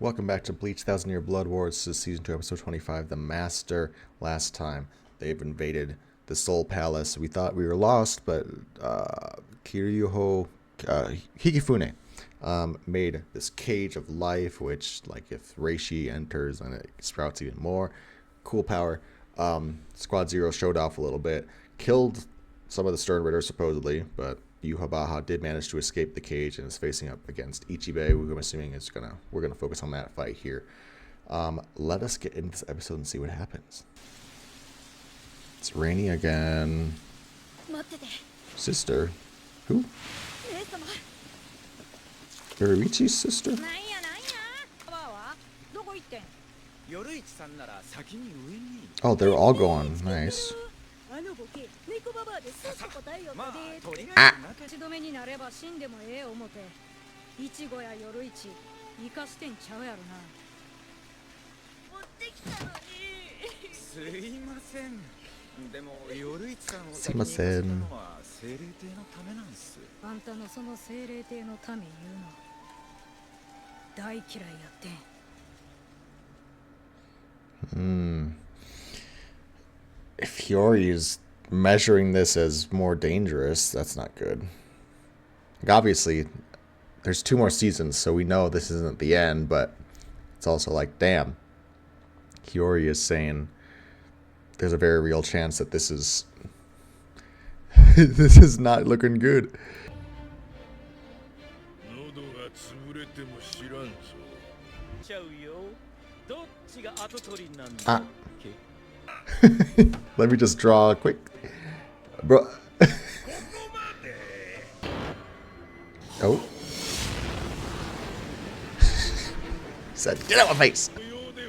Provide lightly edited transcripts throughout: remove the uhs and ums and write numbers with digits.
Welcome back to Bleach 1000-Year Blood Wars. This is Season 2, Episode 25, The Master. Last time, they've invaded the Soul Palace. We thought we were lost, but Hikifune made this Cage of Life, which, like, if Reishi enters, then it sprouts even more. Cool power. Squad Zero showed off a little bit. Killed some of the Stern Ritters, supposedly, but Yuhabaha did manage to escape the cage and is facing up against Ichibe, who I'm assuming is we're gonna focus on that fight here. Let us get into this episode and see what happens. It's Rainy again. Sister? Who? Yoriichi's sister? Oh, they're all going. Nice. Ah. If Hiyori is measuring this as more dangerous, that's not good. Like, obviously, there's 2 more seasons, so we know this isn't the end, but it's also like, damn. Hiyori is saying there's a very real chance that this is this is not looking good. Ah. Let me just draw a quick, bro. Oh. Said, get out of my face.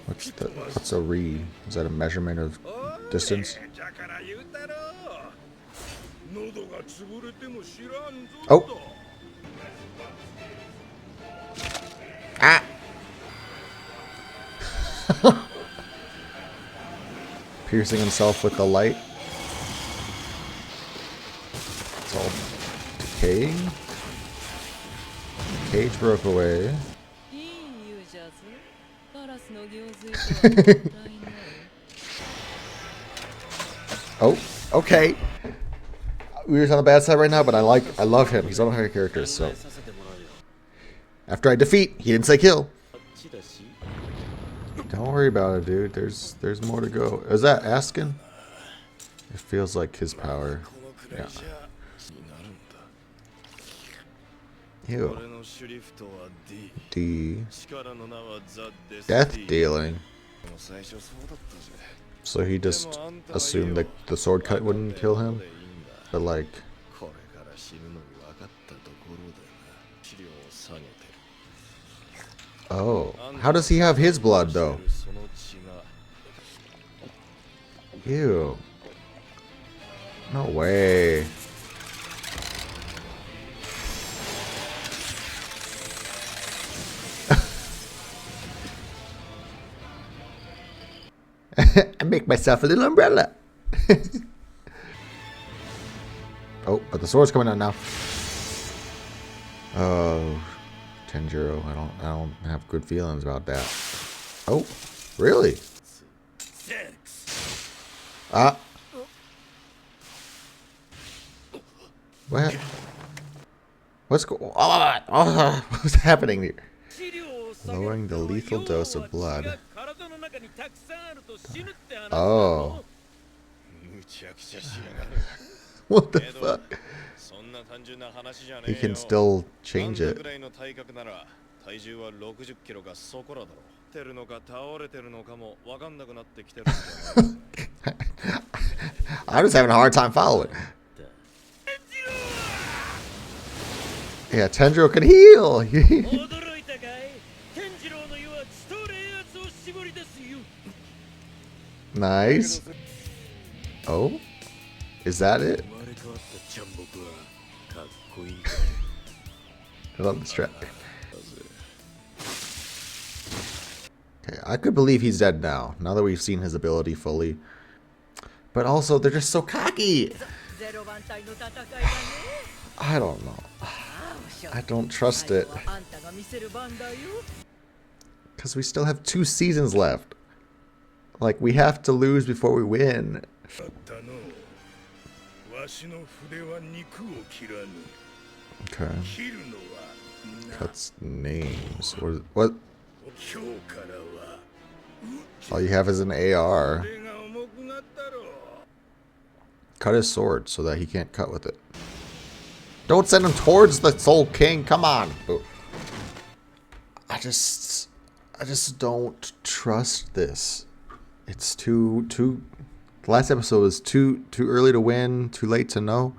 What's a re? Is that a measurement of distance? Oh. Ah. Piercing himself with the light. It's all decaying. Cage broke away. Oh, okay. We're on the bad side right now, but I love him. He's one of my favorite characters. So after I defeat, he didn't say kill. Don't worry about it, dude. There's more to go. Is that Askin? It feels like his power. Yeah. Ew. D. Death dealing. So he just assumed that the sword cut wouldn't kill him? But like... Oh. How does he have his blood, though? Ew. No way. I make myself a little umbrella. Oh, but the sword's coming out now. Oh, Tenjiro, I don't have good feelings about that. Oh, really? Ah. What? What's happening here? Lowering the lethal dose of blood. Oh. What the fuck? He can still change it. I'm just having a hard time following. Yeah, Tenjiro can heal. Nice. Oh? Is that it? I love this track. Okay, I could believe he's dead now that we've seen his ability fully. But also, they're just so cocky. I don't know. I don't trust it. Because we still have 2 seasons left. Like, we have to lose before we win. Okay. Cuts names. What? All you have is an AR. Cut his sword so that he can't cut with it. Don't send him towards the Soul King. Come on. I just don't trust this. It's too. The last episode was too early to win, too late to know.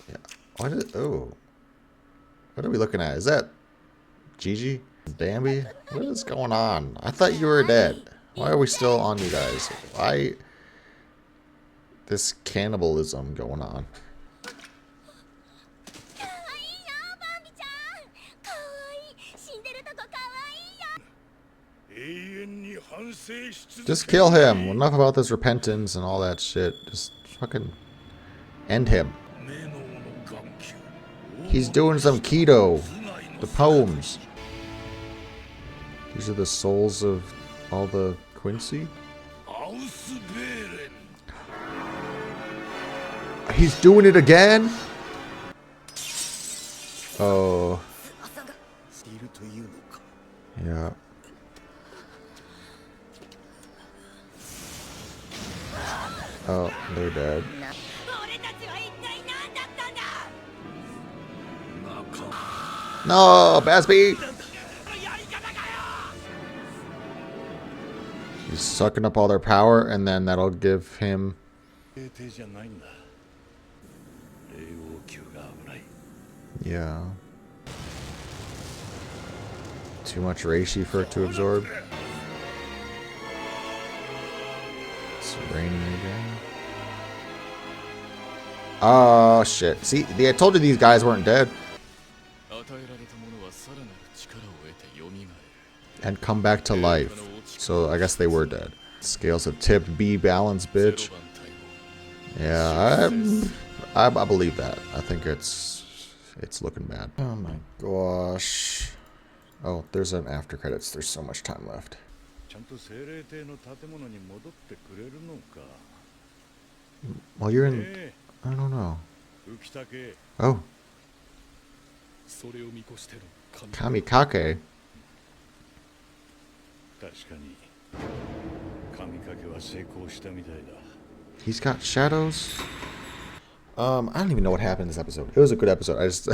Yeah. What are we looking at? Is that Gigi? Bambi? What is going on? I thought you were dead. Why are we still on you guys? Why this cannibalism going on? Just kill him. Enough about this repentance and all that shit. Just fucking end him. He's doing some keto. The poems. These are the souls of all the Quincy. He's doing it again? Oh. Yeah. Oh, they're dead. No, Basby! He's sucking up all their power, and then that'll give him... Yeah. Too much reishi for it to absorb. It's raining again. Oh, shit. See, I told you these guys weren't dead. And come back to life. So I guess they were dead. Scales have tipped. B balance, bitch. Yeah, I believe that. I think it's looking bad. Oh my gosh. Oh, there's an after credits. There's so much time left. Well, you're in... I don't know. Oh. Kamikake. He's got shadows. I don't even know what happened in this episode. It was a good episode. I just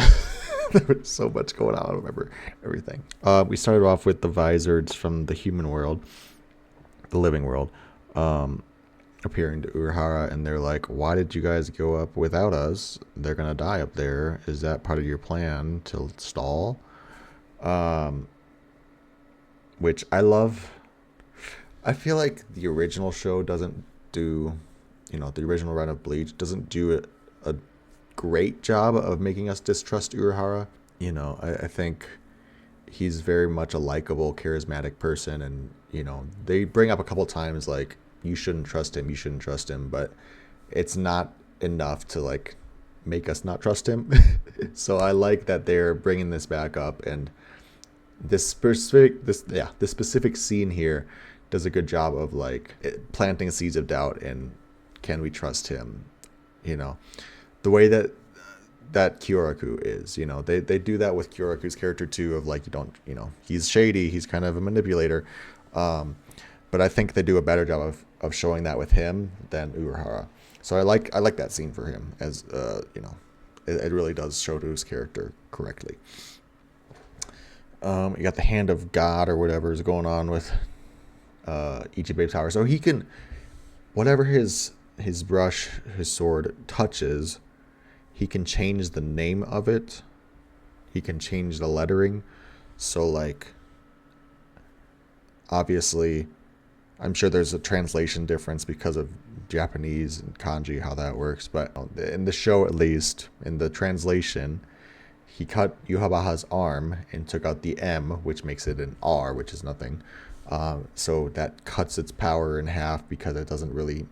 there was so much going on. I don't remember everything. We started off with the Vizards from the human world, the living world, appearing to Urahara, and they're like, "Why did you guys go up without us? They're gonna die up there. Is that part of your plan to stall?" Which I love. I feel like the original show doesn't do, the original run of Bleach doesn't do a great job of making us distrust Urahara. I think he's very much a likable, charismatic person, and, they bring up a couple times, like, you shouldn't trust him, but it's not enough to, like, make us not trust him. So I like that they're bringing this back up, and this specific scene here does a good job of, like, planting seeds of doubt and can we trust him? The way that Kyoraku is, they do that with Kyoraku's character too, of like, he's shady, he's kind of a manipulator, but I think they do a better job of showing that with him than Urahara. So I like that scene for him, as it really does show to his character correctly. You got the hand of God or whatever is going on with Ichibei Tower, so he can, whatever his brush, his sword touches, he can change the name of it. He can change the lettering. So, like, obviously, I'm sure there's a translation difference because of Japanese and kanji, how that works. But in the show, at least, in the translation, he cut Yuhabaha's arm and took out the M, which makes it an R, which is nothing. So that cuts its power in half because it doesn't really,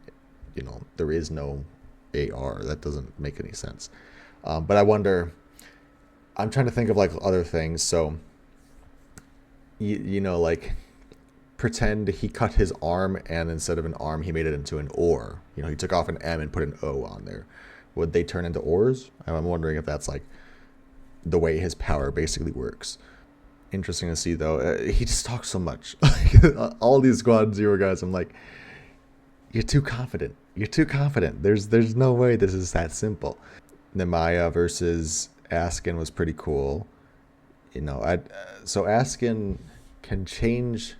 there is no AR. That doesn't make any sense. But I wonder, I'm trying to think of, like, other things. So you know, like pretend he cut his arm and instead of an arm he made it into an oar. You know, he took off an M and put an O on there. Would they turn into oars? I'm wondering if that's like the way his power basically works. Interesting to see though. He just talks so much. All these Squad Zero guys, I'm like, you're too confident. You're too confident. There's no way this is that simple. Nemaya versus Askin was pretty cool. You know, so Askin can change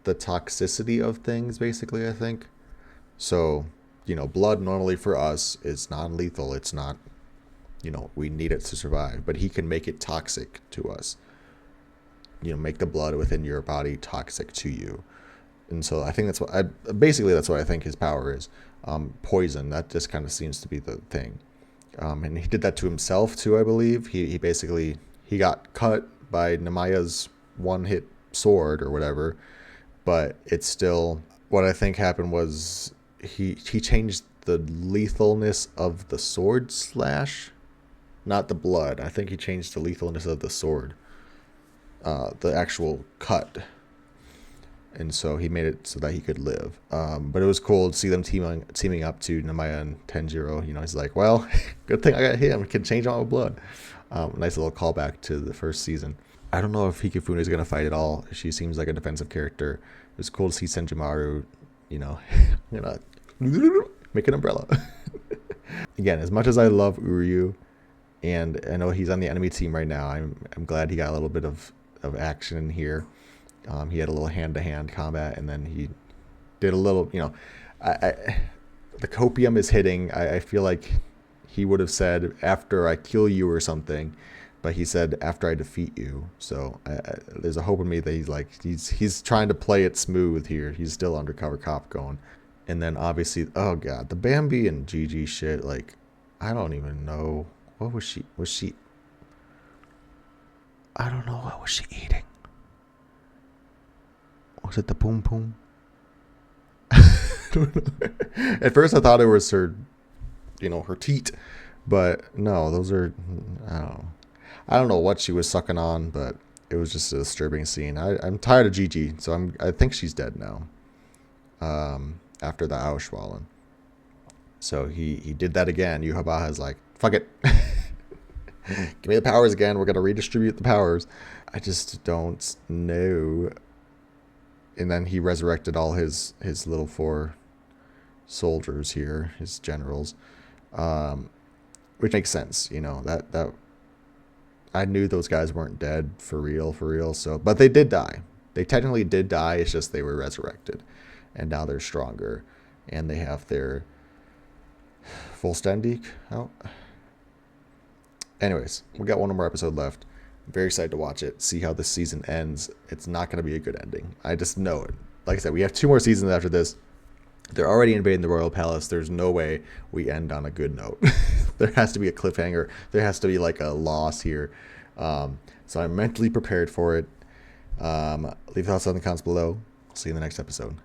the toxicity of things basically, I think. So, you know, blood normally for us is non-lethal. It's not, you know, we need it to survive, but he can make it toxic to us. You know, make the blood within your body toxic to you. And so I think that's what that's what I think his power is. Poison, that just kind of seems to be the thing. And he did that to himself too, I believe. He basically, he got cut by Nemaya's one-hit sword or whatever, but it's still, what I think happened was he changed the lethalness of the sword slash, not the blood. I think he changed the lethalness of the sword, the actual cut. And so he made it so that he could live. But it was cool to see them teaming up to Nemaya and Tenjiro. You know, he's like, well, good thing I got him. Can change all my blood. Nice little callback to the first season. I don't know if Hikifune is going to fight at all. She seems like a defensive character. It was cool to see Senjimaru, you know, make an umbrella. Again, as much as I love Uryu, and I know he's on the enemy team right now, I'm glad he got a little bit of action in here. He had a little hand-to-hand combat, and then he did a little, you know, the copium is hitting. I feel like he would have said, after I kill you or something, but he said, after I defeat you. So there's a hope in me that he's like, he's trying to play it smooth here. He's still undercover cop going. And then obviously, oh God, the Bambi and Gigi shit, like, I don't even know. What was she, I don't know, what was she eating? Was it the boom boom? At first I thought it was her, you know, her teat, but no, those are, I don't know what she was sucking on, but it was just a disturbing scene. I'm tired of Gigi, so I think she's dead now. After the Ausschwallen. So he did that again. Yuhabaha's like, fuck it. Give me the powers again. We're gonna redistribute the powers. I just don't know. And then he resurrected all his little 4 soldiers here, his generals, which makes sense, you know, that I knew those guys weren't dead for real. So, but they did die. They technically did die. It's just they were resurrected, and now they're stronger, and they have their full Stendik out. Anyways, we got one more episode left. I'm very excited to watch it, see how this season ends. It's not going to be a good ending. I just know it. Like I said, we have 2 more seasons after this. They're already invading the Royal Palace. There's no way we end on a good note. There has to be a cliffhanger. There has to be like a loss here. So I'm mentally prepared for it. Leave thoughts on the comments below. See you in the next episode.